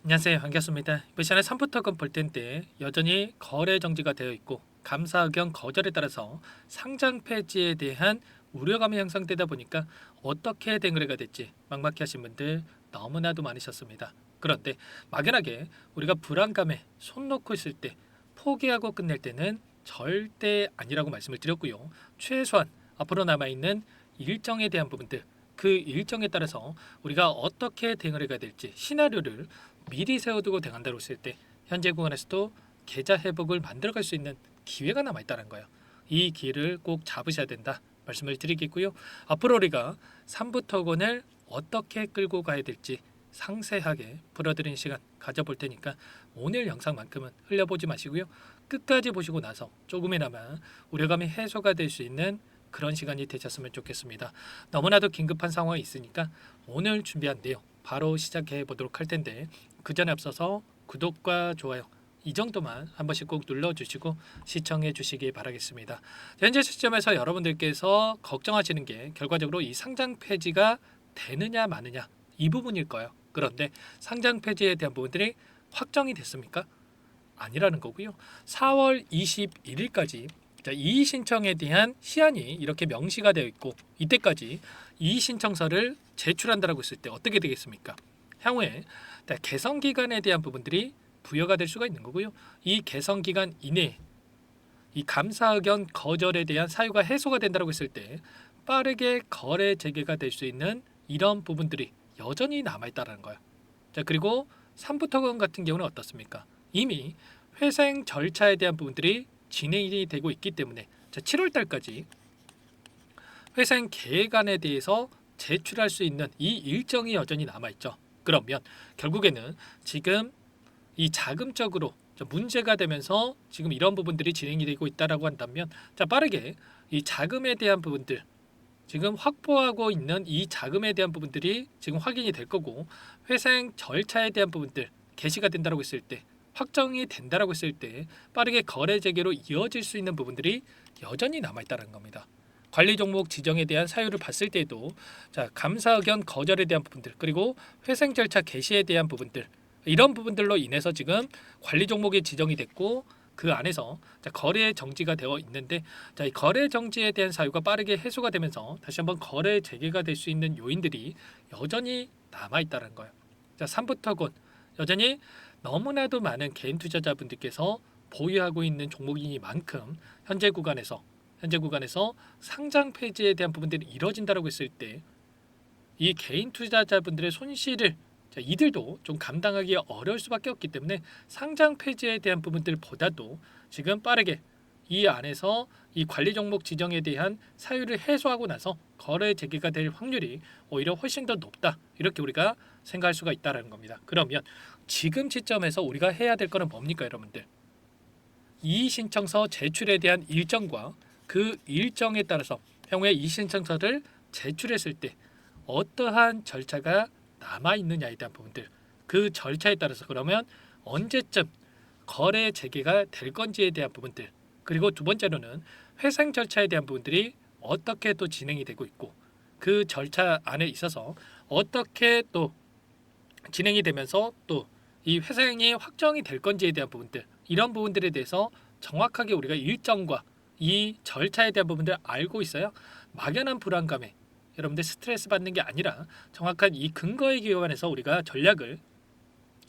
안녕하세요. 반갑습니다. 이번 시간에 3부토건 볼 텐데 여전히 거래 정지가 되어 있고 감사 의견 거절에 따라서 상장 폐지에 대한 우려감이 형성되다 보니까 어떻게 대응을 될지 막막해 하신 분들 너무나도 많으셨습니다. 그런데 막연하게 우리가 불안감에 손 놓고 있을 때 포기하고 끝낼 때는 절대 아니라고 말씀을 드렸고요. 최소한 앞으로 남아있는 일정에 대한 부분들 그 일정에 따라서 우리가 어떻게 대응을 해야 될지 시나리오를 미리 세워두고 대응한다고 했을 때 현재 구간에서도 계좌 회복을 만들어갈 수 있는 기회가 남아있다는 거예요. 이 기회를 꼭 잡으셔야 된다 말씀을 드리겠고요. 앞으로 우리가 3부 토건을 어떻게 끌고 가야 될지 상세하게 풀어드리는 시간 가져볼 테니까 오늘 영상만큼은 흘려보지 마시고요. 끝까지 보시고 나서 조금이나마 우려감이 해소가 될 수 있는 그런 시간이 되셨으면 좋겠습니다. 너무나도 긴급한 상황이 있으니까 오늘 준비한 내용 바로 시작해 보도록 할 텐데 그 전에 앞서서 구독과 좋아요 이 정도만 한 번씩 꼭 눌러주시고 시청해 주시기 바라겠습니다. 현재 시점에서 여러분들께서 걱정하시는 게 결과적으로 이 상장 폐지가 되느냐 마느냐 이 부분일 거예요. 그런데 상장 폐지에 대한 부분들이 확정이 됐습니까? 아니라는 거고요. 4월 21일까지 이의 신청에 대한 시한이 이렇게 명시가 되어 있고 이때까지 이의 신청서를 제출한다라고 했을 때 어떻게 되겠습니까? 향후에 개성 기간에 대한 부분들이 부여가 될 수가 있는 거고요. 이 개성 기간 이내에 이 감사 의견 거절에 대한 사유가 해소가 된다고 했을 때 빠르게 거래 재개가 될 수 있는 이런 부분들이 여전히 남아 있다는 거예요. 자, 그리고 3부토건 같은 경우는 어떻습니까? 이미 회생 절차에 대한 부분들이 진행이 되고 있기 때문에 7월 달까지 회생 계획안에 대해서 제출할 수 있는 이 일정이 여전히 남아 있죠. 그러면 결국에는 지금 이 자금적으로 문제가 되면서 지금 이런 부분들이 진행이 되고 있다라고 한다면 빠르게 이 자금에 대한 부분들 지금 확보하고 있는 이 자금에 대한 부분들이 지금 확인이 될 거고 회생 절차에 대한 부분들 개시가 된다고 했을 때 확정이 된다라고 했을 때 빠르게 거래 재개로 이어질 수 있는 부분들이 여전히 남아 있다는 겁니다. 관리 종목 지정에 대한 사유를 봤을 때도 감사 의견 거절에 대한 부분들 그리고 회생 절차 개시에 대한 부분들 이런 부분들로 인해서 지금 관리 종목이 지정이 됐고 그 안에서 거래 정지가 되어 있는데 이 거래 정지에 대한 사유가 빠르게 해소가 되면서 다시 한번 거래 재개가 될 수 있는 요인들이 여전히 남아 있다는 거예요. 3부터군 여전히 너무나도 많은 개인 투자자분들께서 보유하고 있는 종목이니만큼 현재 구간에서 상장 폐지에 대한 부분들이 이뤄진다고 했을 때 이 개인 투자자분들의 손실을 이들도 좀 감당하기 어려울 수밖에 없기 때문에 상장 폐지에 대한 부분들보다도 지금 빠르게 이 안에서 이 관리 종목 지정에 대한 사유를 해소하고 나서 거래 재개가 될 확률이 오히려 훨씬 더 높다 이렇게 우리가 생각할 수가 있다는 겁니다. 그러면 지금 시점에서 우리가 해야 될 거는 뭡니까 여러분들? 이의 신청서 제출에 대한 일정과 그 일정에 따라서 향후에 이의 신청서를 제출했을 때 어떠한 절차가 남아 있느냐에 대한 부분들 그 절차에 따라서 그러면 언제쯤 거래 재개가 될 건지에 대한 부분들 그리고 두 번째로는 회생 절차에 대한 부분들이 어떻게 또 진행이 되고 있고 그 절차 안에 있어서 어떻게 또 진행이 되면서 또 이 회생이 확정이 될 건지에 대한 부분들 이런 부분들에 대해서 정확하게 우리가 일정과 이 절차에 대한 부분들을 알고 있어야 막연한 불안감에 여러분들 스트레스 받는 게 아니라 정확한 이 근거에 기반해서 우리가 전략을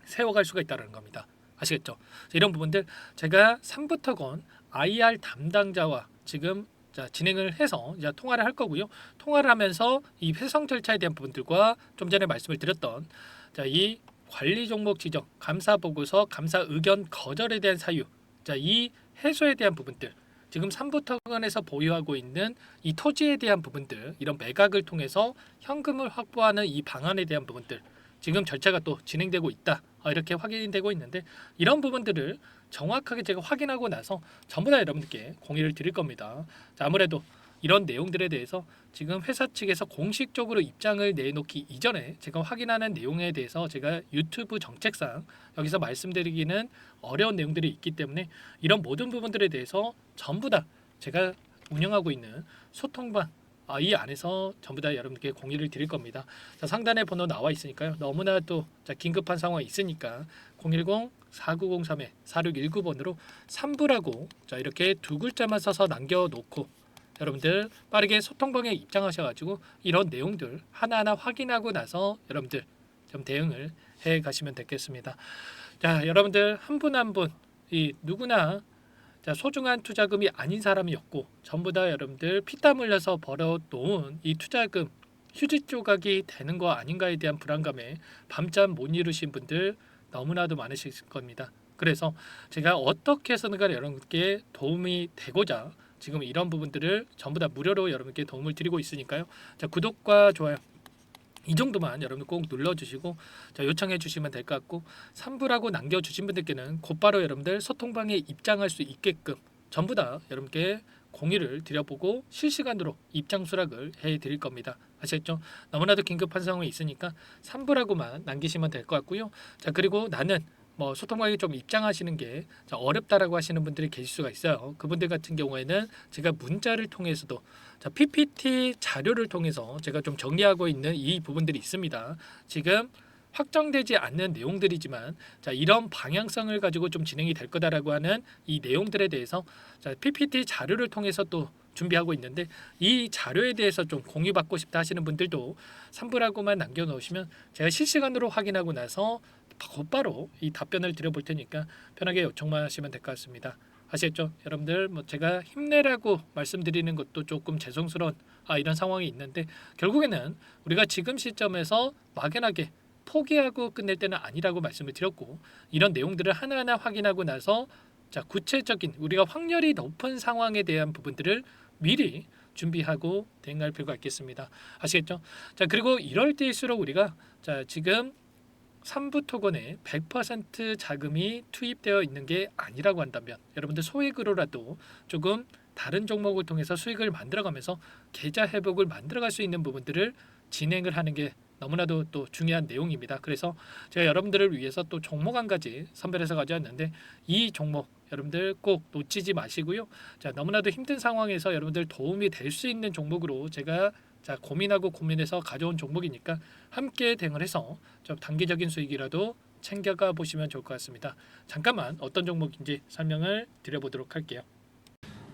세워갈 수가 있다는 겁니다. 아시겠죠? 이런 부분들 제가 3부터건 IR 담당자와 지금 진행을 해서 통화를 할 거고요. 통화를 하면서 이 회성 절차에 대한 부분들과 좀 전에 말씀을 드렸던 이 관리 종목 지정, 감사 보고서, 감사 의견 거절에 대한 사유, 이 해소에 대한 부분들, 지금 3부터건에서 보유하고 있는 이 토지에 대한 부분들, 이런 매각을 통해서 현금을 확보하는 이 방안에 대한 부분들, 지금 절차가 또 진행되고 있다. 이렇게 확인이 되고 있는데 이런 부분들을 정확하게 제가 확인하고 나서 전부 다 여러분들께 공유를 드릴 겁니다. 아무래도 이런 내용들에 대해서 지금 회사 측에서 공식적으로 입장을 내놓기 이전에 제가 확인하는 내용에 대해서 제가 유튜브 정책상 여기서 말씀드리기는 어려운 내용들이 있기 때문에 이런 모든 부분들에 대해서 전부 다 제가 운영하고 있는 소통방 이 안에서 전부 다 여러분께 공유를 드릴 겁니다. 자, 상단에 번호 나와 있으니까요. 너무나 또 긴급한 상황이 있으니까 010-4903-4619번으로 3부라고 이렇게 두 글자만 써서 남겨놓고 여러분들 빠르게 소통방에 입장하셔가지고 이런 내용들 하나하나 확인하고 나서 여러분들 좀 대응을 해 가시면 되겠습니다. 자, 여러분들 한 분 한 분 이 누구나 소중한 투자금이 아닌 사람이 없고 전부 다 여러분들 피땀 흘려서 벌어놓은 이 투자금 휴지 조각이 되는 거 아닌가에 대한 불안감에 밤잠 못 이루신 분들 너무나도 많으실 겁니다. 그래서 제가 어떻게 해서든 간에 여러분께 도움이 되고자 지금 이런 부분들을 전부 다 무료로 여러분께 도움을 드리고 있으니까요. 자, 구독과 좋아요 이 정도만 여러분 꼭 눌러주시고 요청해 주시면 될 것 같고 3부라고 남겨주신 분들께는 곧바로 여러분들 소통방에 입장할 수 있게끔 전부 다 여러분께 공유를 드려보고 실시간으로 입장 수락을 해드릴 겁니다. 아시겠죠? 너무나도 긴급한 상황이 있으니까 3부라고만 남기시면 될 것 같고요. 자, 그리고 나는 소통방에 좀 입장하시는 게 어렵다라고 하시는 분들이 계실 수가 있어요. 그분들 같은 경우에는 제가 문자를 통해서도 PPT 자료를 통해서 제가 좀 정리하고 있는 이 부분들이 있습니다. 지금 확정되지 않는 내용들이지만 이런 방향성을 가지고 좀 진행이 될 거다라고 하는 이 내용들에 대해서 PPT 자료를 통해서 또 준비하고 있는데 이 자료에 대해서 좀 공유받고 싶다 하시는 분들도 3부라고만 남겨놓으시면 제가 실시간으로 확인하고 나서 곧바로 이 답변을 드려볼 테니까 편하게 요청만 하시면 될 것 같습니다. 아시겠죠? 여러분들 제가 힘내라고 말씀드리는 것도 조금 죄송스러운 이런 상황이 있는데 결국에는 우리가 지금 시점에서 막연하게 포기하고 끝낼 때는 아니라고 말씀을 드렸고 이런 내용들을 하나하나 확인하고 나서 구체적인 우리가 확률이 높은 상황에 대한 부분들을 미리 준비하고 대응할 필요가 있겠습니다. 아시겠죠? 자, 그리고 이럴 때일수록 우리가 지금 3부 토건에 100% 자금이 투입되어 있는 게 아니라고 한다면 여러분들 소액으로라도 조금 다른 종목을 통해서 수익을 만들어가면서 계좌 회복을 만들어갈 수 있는 부분들을 진행을 하는 게 너무나도 또 중요한 내용입니다. 그래서 제가 여러분들을 위해서 또 종목 한 가지 선별해서 가져왔는데 이 종목 여러분들 꼭 놓치지 마시고요. 너무나도 힘든 상황에서 여러분들 도움이 될 수 있는 종목으로 제가 고민하고 고민해서 가져온 종목이니까 함께 대응을 해서 좀 단기적인 수익이라도 챙겨가 보시면 좋을 것 같습니다. 잠깐만 어떤 종목인지 설명을 드려보도록 할게요.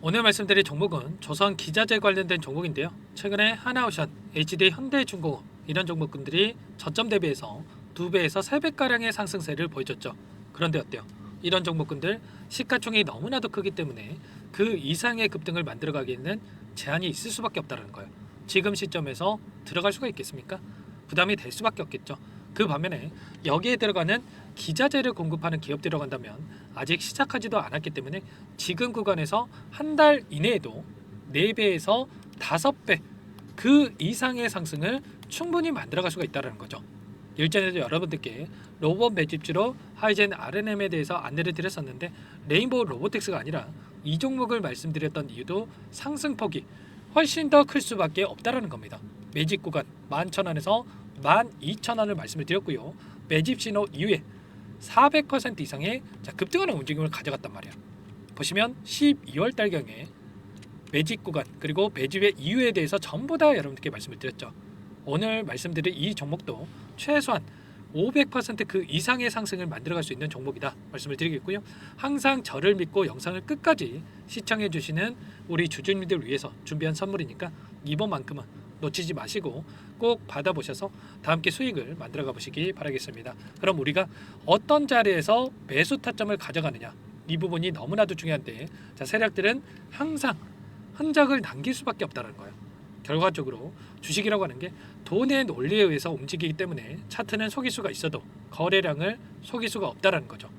오늘 말씀드릴 종목은 조선 기자재 관련된 종목인데요. 최근에 하나오션, HD 현대중공업 이런 종목군들이 저점 대비해서 2배에서 3배가량의 상승세를 보여줬죠. 그런데 어때요? 이런 종목군들 시가총이 너무나도 크기 때문에 그 이상의 급등을 만들어가기에는 제한이 있을 수밖에 없다는 거예요. 지금 시점에서 들어갈 수가 있겠습니까? 부담이 될 수밖에 없겠죠. 그 반면에 여기에 들어가는 기자재를 공급하는 기업 들어간다면 아직 시작하지도 않았기 때문에 지금 구간에서 한 달 이내에도 4배에서 5배 그 이상의 상승을 충분히 만들어갈 수가 있다는 거죠. 일전에도 여러분들께 로봇 매집주로 하이젠 R&M에 대해서 안내를 드렸었는데 레인보우 로보틱스가 아니라 이 종목을 말씀드렸던 이유도 상승폭이 훨씬 더 클 수밖에 없다라는 겁니다. 매집 구간 11,000원에서 12,000원을 말씀을 드렸고요. 매집 신호 이후에 400% 이상의 급등하는 움직임을 가져갔단 말이야. 보시면 12월 달경에 매집 구간 그리고 매집의 이유에 대해서 전부 다 여러분들께 말씀을 드렸죠. 오늘 말씀드린 이 종목도 최소한 500%그 이상의 상승을 만들어갈 수 있는 종목이다 말씀을 드리겠고요. 항상 저를 믿고 영상을 끝까지 시청해 주시는 우리 주주님들 위해서 준비한 선물이니까 이번만큼은 놓치지 마시고 꼭 받아보셔서 다 함께 수익을 만들어가 보시기 바라겠습니다. 그럼 우리가 어떤 자리에서 매수 타점을 가져가느냐 이 부분이 너무나도 중요한데 세력들은 항상 흔적을 남길 수밖에 없다는 거예요. 결과적으로 주식이라고 하는 게 돈의 논리에 의해서 움직이기 때문에 차트는 속일 수가 있어도 거래량을 속일 수가 없다는 거죠.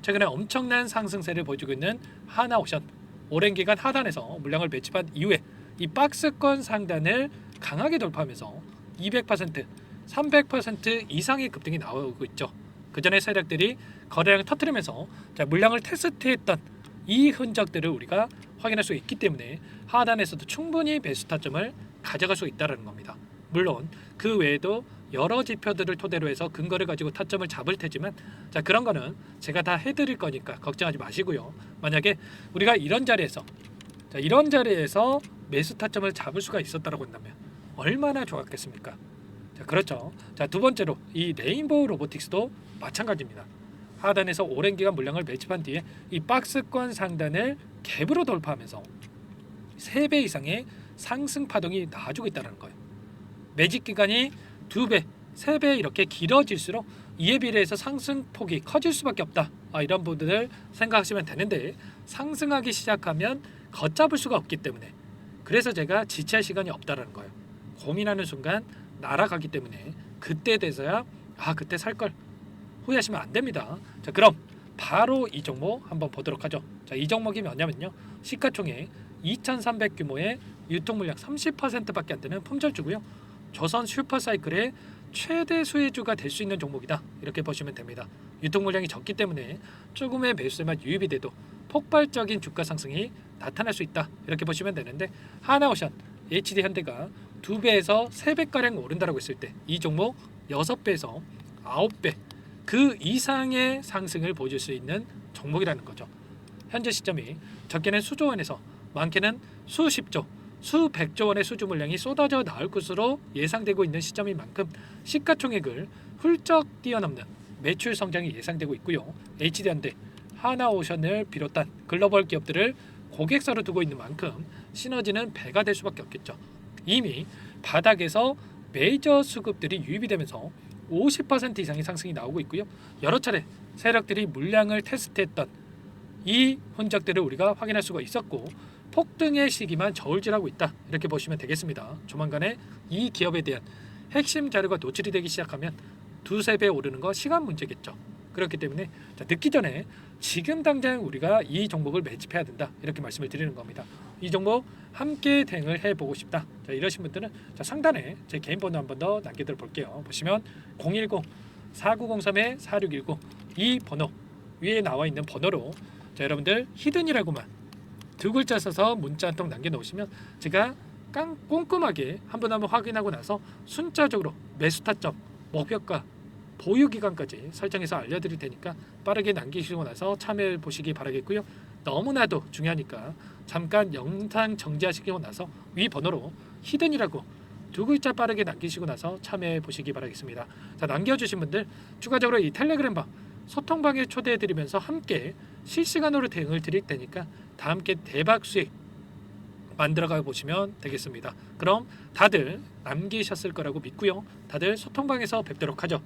최근에 엄청난 상승세를 보여주고 있는 하나오션 오랜 기간 하단에서 물량을 매집한 이후에 이 박스권 상단을 강하게 돌파하면서 200%, 300% 이상의 급등이 나오고 있죠. 그 전에 세력들이 거래량을 터뜨리면서 물량을 테스트했던 이 흔적들을 우리가 확인할 수 있기 때문에 하단에서도 충분히 매수 타점을 가져갈 수 있다는 겁니다. 물론 그 외에도 여러 지표들을 토대로 해서 근거를 가지고 타점을 잡을 테지만 그런 거는 제가 다 해드릴 거니까 걱정하지 마시고요. 만약에 우리가 이런 자리에서 매수 타점을 잡을 수가 있었다고 한다면 얼마나 좋았겠습니까? 자, 그렇죠. 자, 두 번째로 이 레인보우 로보틱스도 마찬가지입니다. 하단에서 오랜 기간 물량을 매집한 뒤에 이 박스권 상단을 갭으로 돌파하면서 3배 이상의 상승 파동이 나와주고 있다는 거예요. 매집 기간이 2배, 3배 이렇게 길어질수록 이에 비례해서 상승폭이 커질 수밖에 없다. 이런 부분을 생각하시면 되는데 상승하기 시작하면 걷잡을 수가 없기 때문에 그래서 제가 지체할 시간이 없다라는 거예요. 고민하는 순간 날아가기 때문에 그때 돼서야 그때 살 걸 후회하시면 안 됩니다. 자, 그럼 바로 이 종목 한번 보도록 하죠. 자, 이 종목이 뭐냐면요. 시가총액 2,300 규모의 유통 물량 30%밖에 안 되는 품절주고요. 조선 슈퍼사이클의 최대 수혜주가 될 수 있는 종목이다. 이렇게 보시면 됩니다. 유통 물량이 적기 때문에 조금의 매수세만 유입이 돼도 폭발적인 주가 상승이 나타날 수 있다. 이렇게 보시면 되는데 하나오션, HD현대가 2배에서 3배가량 오른다라고 했을 때 이 종목 6배에서 9배 그 이상의 상승을 보여줄 수 있는 종목이라는 거죠. 현재 시점이 적게는 수조 원에서 많게는 수십조, 수백조 원의 수주 물량이 쏟아져 나올 것으로 예상되고 있는 시점인 만큼 시가총액을 훌쩍 뛰어넘는 매출 성장이 예상되고 있고요. HD현대, 하나오션을 비롯한 글로벌 기업들을 고객사로 두고 있는 만큼 시너지는 배가 될 수밖에 없겠죠. 이미 바닥에서 메이저 수급들이 유입이 되면서 50% 이상의 상승이 나오고 있고요. 여러 차례 세력들이 물량을 테스트했던 이 흔적들을 우리가 확인할 수가 있었고 폭등의 시기만 저울질하고 있다. 이렇게 보시면 되겠습니다. 조만간에 이 기업에 대한 핵심 자료가 노출이 되기 시작하면 2-3배 오르는 거 시간 문제겠죠. 그렇기 때문에 늦기 전에 지금 당장 우리가 이 종목을 매집해야 된다. 이렇게 말씀을 드리는 겁니다. 이 종목 함께 대응을 해보고 싶다. 자, 이러신 분들은 상단에 제 개인 번호 한 번 더 남겨드려 볼게요. 보시면 010-4903-4619 이 번호 위에 나와 있는 번호로 여러분들 히든이라고만 2글자 써서 문자 한 통 남겨놓으시면 제가 꼼꼼하게 한 번 확인하고 나서 순차적으로 매수 타점, 목표가, 보유 기간까지 설정해서 알려드릴 테니까 빠르게 남기시고 나서 참여해 보시기 바라겠고요. 너무나도 중요하니까 잠깐 영상 정지하시고 나서 위 번호로 히든이라고 2글자 빠르게 남기시고 나서 참여해 보시기 바라겠습니다. 자, 남겨주신 분들 추가적으로 이 텔레그램방 소통방에 초대해드리면서 함께 실시간으로 대응을 드릴 테니까 다 함께 대박 수익 만들어가 보시면 되겠습니다. 그럼 다들 남기셨을 거라고 믿고요. 다들 소통방에서 뵙도록 하죠.